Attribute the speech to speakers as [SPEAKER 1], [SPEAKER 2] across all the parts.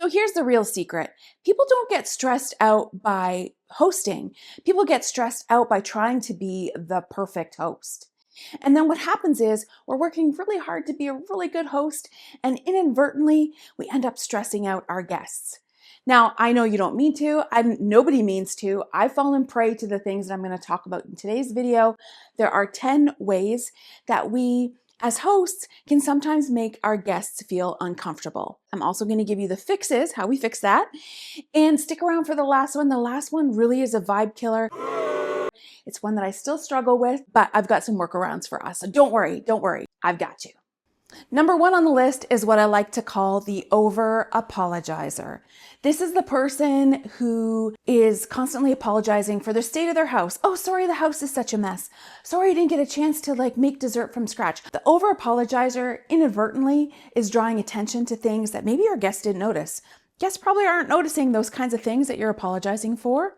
[SPEAKER 1] So here's the real secret. People don't get stressed out by hosting. People get stressed out by trying to be the perfect host. And then what happens is we're working really hard to be a really good host, and inadvertently, we end up stressing out our guests. Now, I know you don't mean to. Nobody means to. I've fallen prey to the things that I'm going to talk about in today's video. There are 10 ways that we as hosts can sometimes make our guests feel uncomfortable. I'm also going to give you the fixes, how we fix that, and stick around for the last one. The last one really is a vibe killer. It's one that I still struggle with, but I've got some workarounds for us. So don't worry, I've got you. Number one on the list is what I like to call the overapologizer. This is the person who is constantly apologizing for the state of their house. Oh, sorry, the house is such a mess. Sorry, I didn't get a chance to make dessert from scratch. The overapologizer inadvertently is drawing attention to things that maybe your guests didn't notice. Guests probably aren't noticing those kinds of things that you're apologizing for.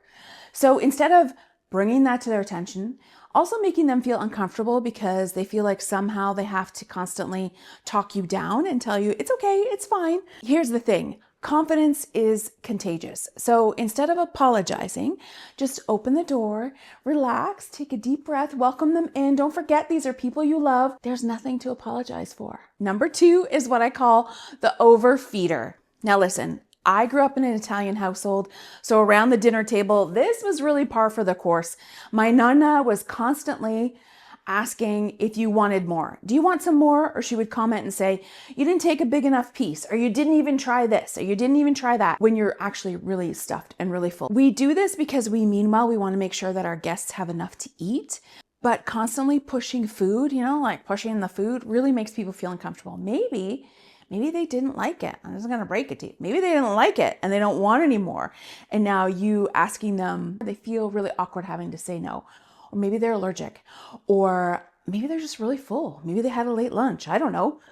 [SPEAKER 1] So instead of bringing that to their attention, also making them feel uncomfortable because they feel like somehow they have to constantly talk you down and tell you, it's okay, it's fine. Here's the thing, confidence is contagious. So instead of apologizing, just open the door, relax, take a deep breath, welcome them in. Don't forget, these are people you love. There's nothing to apologize for. Number two is what I call the overfeeder. Now listen, I grew up in an Italian household, so around the dinner table, this was really par for the course. My nonna was constantly asking if you wanted more. Do you want some more? Or she would comment and say, you didn't take a big enough piece, or you didn't even try this, or you didn't even try that, when you're actually really stuffed and really full. We do this because meanwhile, we want to make sure that our guests have enough to eat. But constantly pushing food, pushing the food really makes people feel uncomfortable. Maybe they didn't like it. I'm just going to break it to you. Maybe they didn't like it and they don't want any more. And now you asking them, they feel really awkward having to say no. Or maybe they're allergic. Or maybe they're just really full. Maybe they had a late lunch. I don't know.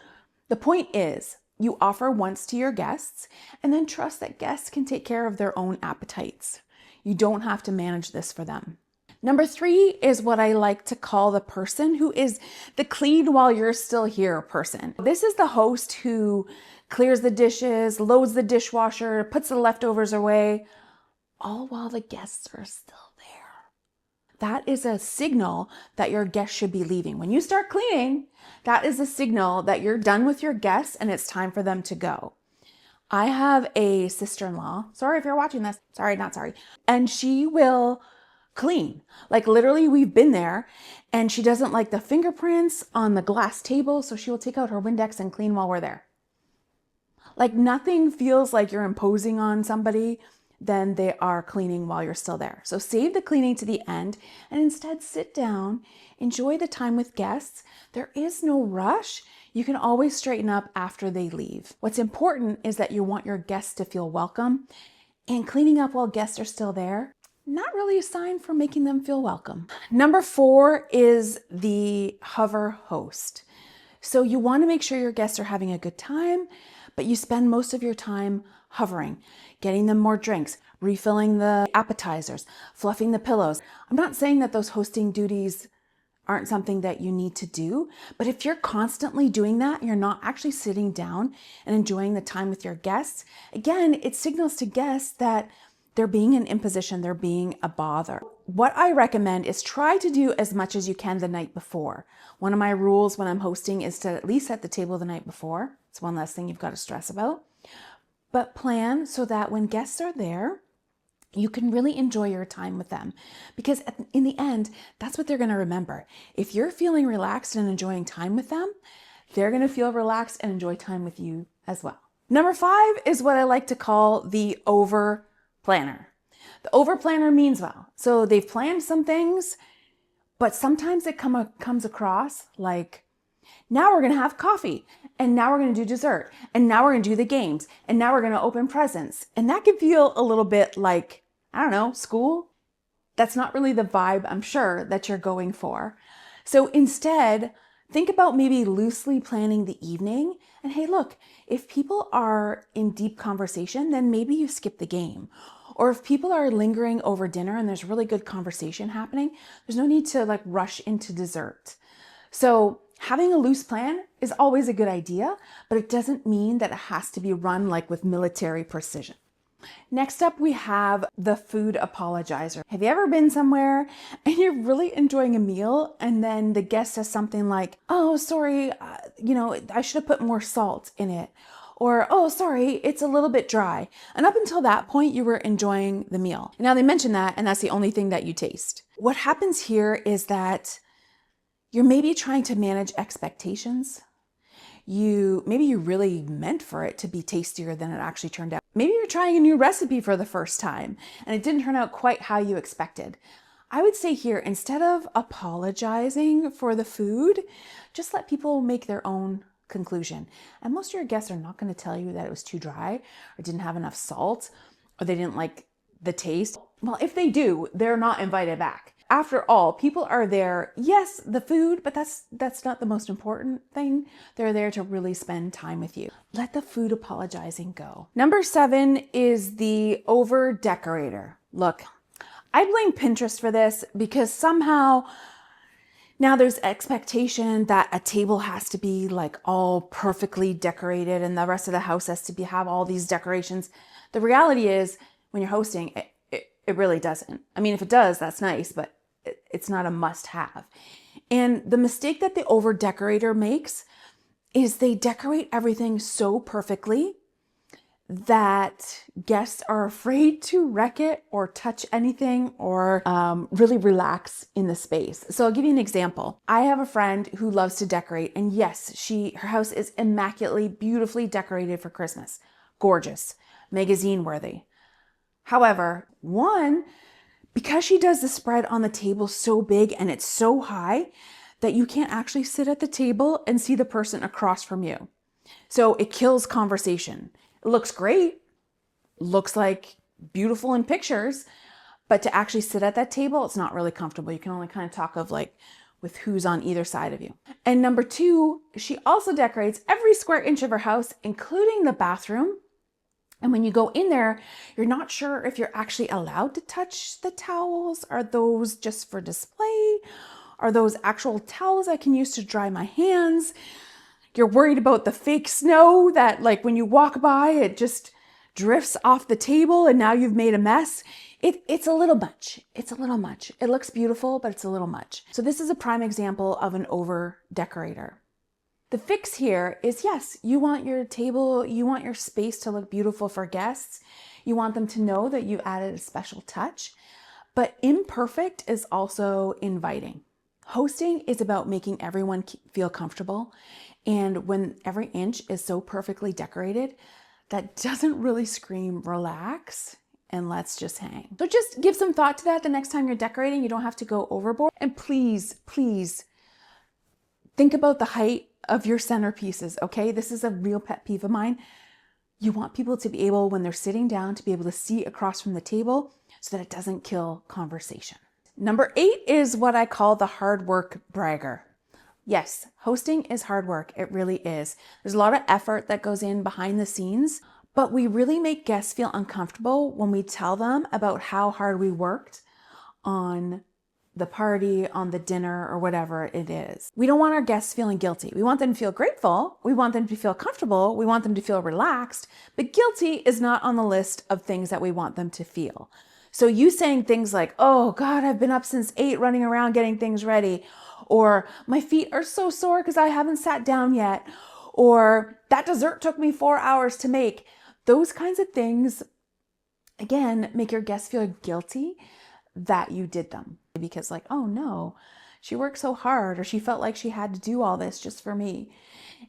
[SPEAKER 1] The point is, you offer once to your guests and then trust that guests can take care of their own appetites. You don't have to manage this for them. Number three is what I like to call the person who is the clean while you're still here person. This is the host who clears the dishes, loads the dishwasher, puts the leftovers away, all while the guests are still there. That is a signal that your guests should be leaving. When you start cleaning, that is a signal that you're done with your guests and it's time for them to go. I have a sister-in-law, sorry if you're watching this, sorry, not sorry, and she will clean. Like literally we've been there and she doesn't like the fingerprints on the glass table. So she will take out her Windex and clean while we're there. Like nothing feels like you're imposing on somebody than they are cleaning while you're still there. So save the cleaning to the end and instead sit down, enjoy the time with guests. There is no rush. You can always straighten up after they leave. What's important is that you want your guests to feel welcome, and cleaning up while guests are still there, not really a sign for making them feel welcome. Number four is the hover host. So you want to make sure your guests are having a good time, but you spend most of your time hovering, getting them more drinks, refilling the appetizers, fluffing the pillows. I'm not saying that those hosting duties aren't something that you need to do, but if you're constantly doing that, you're not actually sitting down and enjoying the time with your guests, again, it signals to guests that they're being an imposition, they're being a bother. What I recommend is try to do as much as you can the night before. One of my rules when I'm hosting is to at least set the table the night before. It's one less thing you've got to stress about. But plan so that when guests are there, you can really enjoy your time with them. Because in the end, that's what they're going to remember. If you're feeling relaxed and enjoying time with them, they're going to feel relaxed and enjoy time with you as well. Number five is what I like to call the overplanner. The overplanner means well. So they've planned some things, but sometimes it comes across like, now we're going to have coffee, and now we're going to do dessert, and now we're going to do the games, and now we're going to open presents. And that can feel a little bit like, I don't know, school. That's not really the vibe, I'm sure, that you're going for. So instead, think about maybe loosely planning the evening. And hey, look, if people are in deep conversation, then maybe you skip the game. Or if people are lingering over dinner and there's really good conversation happening, there's no need to rush into dessert. So Having a loose plan is always a good idea, but it doesn't mean that it has to be run like with military precision. Next up, we have the food apologizer. Have you ever been somewhere and you're really enjoying a meal and then the guest says something like, oh, sorry, I should have put more salt in it. Or, oh, sorry, it's a little bit dry. And up until that point, you were enjoying the meal. Now they mention that, and that's the only thing that you taste. What happens here is that you're maybe trying to manage expectations. Maybe you really meant for it to be tastier than it actually turned out. Maybe you're trying a new recipe for the first time and it didn't turn out quite how you expected. I would say here, instead of apologizing for the food, just let people make their own conclusion. And most of your guests are not going to tell you that it was too dry or didn't have enough salt or they didn't like the taste. Well, if they do, they're not invited back. After all, people are there, yes, the food, but that's not the most important thing. They're there to really spend time with you. Let the food apologizing go. Number 7 is the overdecorator. Look, I blame Pinterest for this because somehow now there's expectation that a table has to be like all perfectly decorated and the rest of the house has to have all these decorations. The reality is when you're hosting, it really doesn't. I mean, if it does, that's nice, but it's not a must-have. And the mistake that the over-decorator makes is they decorate everything so perfectly that guests are afraid to wreck it or touch anything or really relax in the space. So I'll give you an example. I have a friend who loves to decorate, and yes, her house is immaculately, beautifully decorated for Christmas. Gorgeous, magazine worthy. However, because she does the spread on the table so big and it's so high that you can't actually sit at the table and see the person across from you. So it kills conversation. It looks great, looks like beautiful in pictures, but to actually sit at that table, it's not really comfortable. You can only kind of talk of like with who's on either side of you. And number 2, she also decorates every square inch of her house, including the bathroom. And when you go in there, you're not sure if you're actually allowed to touch the towels. Are those just for display? Are those actual towels I can use to dry my hands? You're worried about the fake snow that like when you walk by, it just drifts off the table and now you've made a mess. It's a little much. It's a little much. It looks beautiful, but it's a little much. So this is a prime example of an over decorator. The fix here is, yes, you want your table, you want your space to look beautiful for guests. You want them to know that you added a special touch, but imperfect is also inviting. Hosting is about making everyone feel comfortable. And when every inch is so perfectly decorated, that doesn't really scream relax and let's just hang. So just give some thought to that the next time you're decorating. You don't have to go overboard. And please, please think about the height of your centerpieces, okay? This is a real pet peeve of mine. You want people to be able, when they're sitting down, to be able to see across from the table so that it doesn't kill conversation. Number 8 is what I call the hard work bragger. Yes, hosting is hard work. It really is. There's a lot of effort that goes in behind the scenes, but we really make guests feel uncomfortable when we tell them about how hard we worked on the party, on the dinner, or whatever it is. We don't want our guests feeling guilty. We want them to feel grateful. We want them to feel comfortable. We want them to feel relaxed, but guilty is not on the list of things that we want them to feel. So you saying things like, oh God, I've been up since 8 running around getting things ready, or my feet are so sore because I haven't sat down yet, or that dessert took me 4 hours to make. Those kinds of things, again, make your guests feel guilty that you did them. Because like, oh no, she worked so hard, or she felt like she had to do all this just for me.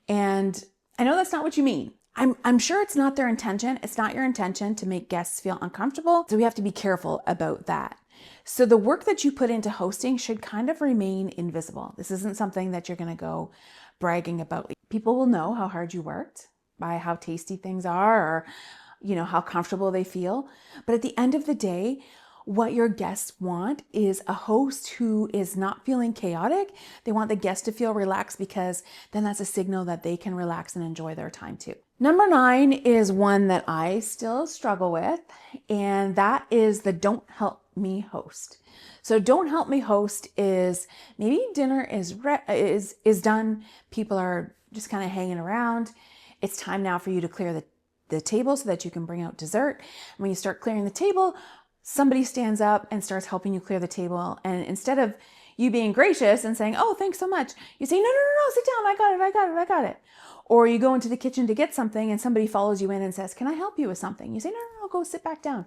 [SPEAKER 1] And I know that's not what you mean. I'm sure it's not their intention. It's not your intention to make guests feel uncomfortable. So we have to be careful about that. So the work that you put into hosting should kind of remain invisible. This isn't something that you're going to go bragging about. People will know how hard you worked by how tasty things are, or, how comfortable they feel. But at the end of the day, what your guests want is a host who is not feeling chaotic. They want the guests to feel relaxed, because then that's a signal that they can relax and enjoy their time too. Number 9 is one that I still struggle with, and that is the don't help me host. So don't help me host is maybe dinner is done. People are just kind of hanging around. It's time now for you to clear the table so that you can bring out dessert. And when you start clearing the table, somebody stands up and starts helping you clear the table. And instead of you being gracious and saying, "Oh, thanks so much," you say, "No, sit down. I got it." Or you go into the kitchen to get something and somebody follows you in and says, "Can I help you with something?" You say, No, go sit back down."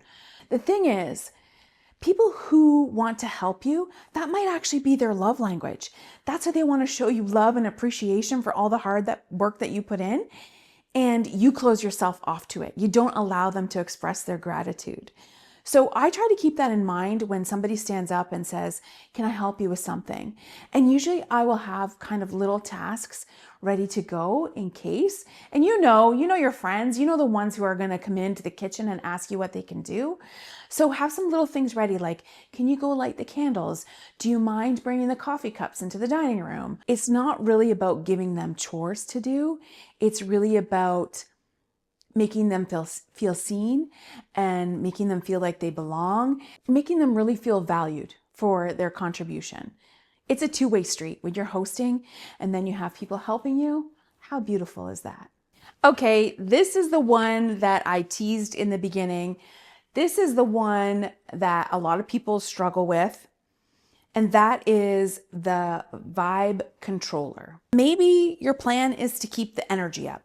[SPEAKER 1] The thing is, people who want to help you, that might actually be their love language. That's how they want to show you love and appreciation for all the hard work that you put in. And you close yourself off to it. You don't allow them to express their gratitude. So I try to keep that in mind when somebody stands up and says, "Can I help you with something?" And usually I will have kind of little tasks ready to go in case. And you know your friends, you know the ones who are going to come into the kitchen and ask you what they can do. So have some little things ready, like, can you go light the candles? Do you mind bringing the coffee cups into the dining room? It's not really about giving them chores to do. It's really about making them feel seen and making them feel like they belong, making them really feel valued for their contribution. It's a two-way street when you're hosting and then you have people helping you. How beautiful is that? Okay, this is the one that I teased in the beginning. This is the one that a lot of people struggle with, and that is the vibe controller. Maybe your plan is to keep the energy up.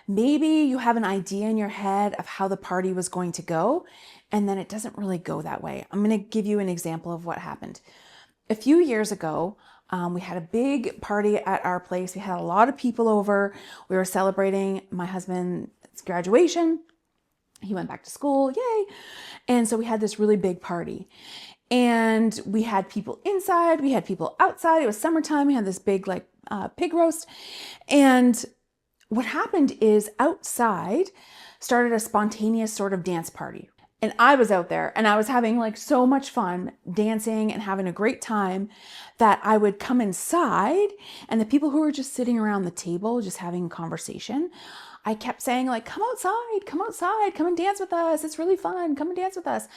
[SPEAKER 1] Maybe you have an idea in your head of how the party was going to go, and then it doesn't really go that way. I'm going to give you an example of what happened. A few years ago, we had a big party at our place. We had a lot of people over. We were celebrating my husband's graduation. He went back to school, yay. And so we had this really big party. And we had people inside, we had people outside. It was summertime. We had this big pig roast. And what happened is outside started a spontaneous sort of dance party. And I was out there and I was having so much fun dancing and having a great time that I would come inside, and the people who were just sitting around the table, just having a conversation, I kept saying come outside, come and dance with us. It's really fun. Come and dance with us.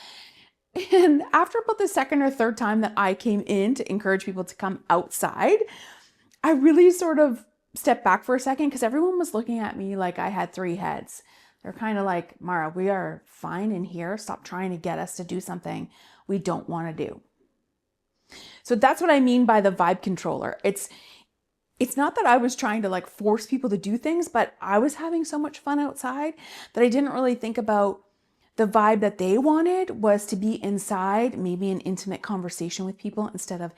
[SPEAKER 1] And after about the second or third time that I came in to encourage people to come outside, I really sort of stepped back for a second because everyone was looking at me like I had 3 heads. They're kind of like, "Mara, we are fine in here. Stop trying to get us to do something we don't want to do." So that's what I mean by the vibe controller. It's not that I was trying to force people to do things, but I was having so much fun outside that I didn't really think about the vibe that they wanted was to be inside, maybe an intimate conversation with people instead of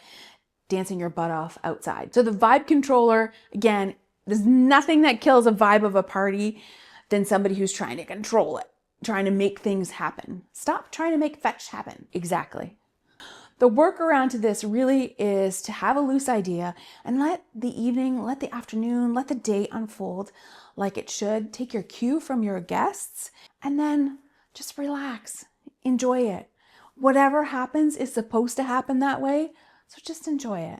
[SPEAKER 1] dancing your butt off outside. So the vibe controller, again, there's nothing that kills a vibe of a party than somebody who's trying to control it, trying to make things happen. Stop trying to make fetch happen. Exactly. The workaround to this really is to have a loose idea and let the evening, let the afternoon, let the day unfold like it should. Take your cue from your guests and then just relax. Enjoy it. Whatever happens is supposed to happen that way, so just enjoy it.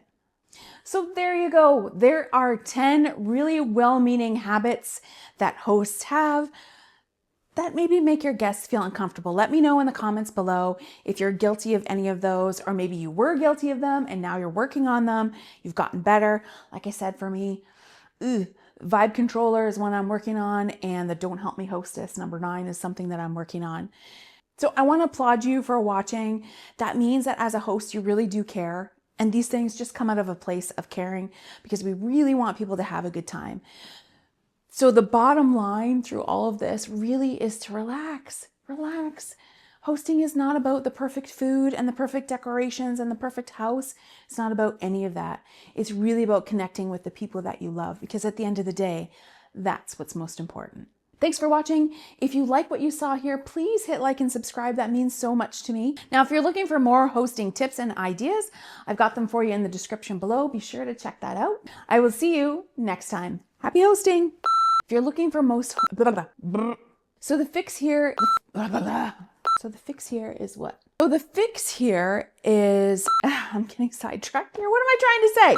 [SPEAKER 1] So there you go. There are 10 really well-meaning habits that hosts have that maybe make your guests feel uncomfortable. Let me know in the comments below if you're guilty of any of those, or maybe you were guilty of them and now you're working on them. You've gotten better. Like I said, for me, vibe controller is one I'm working on, and the don't help me hostess, number 9, is something that I'm working on. So I want to applaud you for watching. That means that as a host, you really do care. And these things just come out of a place of caring because we really want people to have a good time. So the bottom line through all of this really is to relax. Relax. Hosting is not about the perfect food and the perfect decorations and the perfect house. It's not about any of that. It's really about connecting with the people that you love, because at the end of the day, that's what's most important. Thanks for watching. If you like what you saw here, please hit like and subscribe. That means so much to me. Now, if you're looking for more hosting tips and ideas, I've got them for you in the description below. Be sure to check that out. I will see you next time. Happy hosting. If you're looking for So the fix here is what? So the fix here is, I'm getting sidetracked here. What am I trying to say?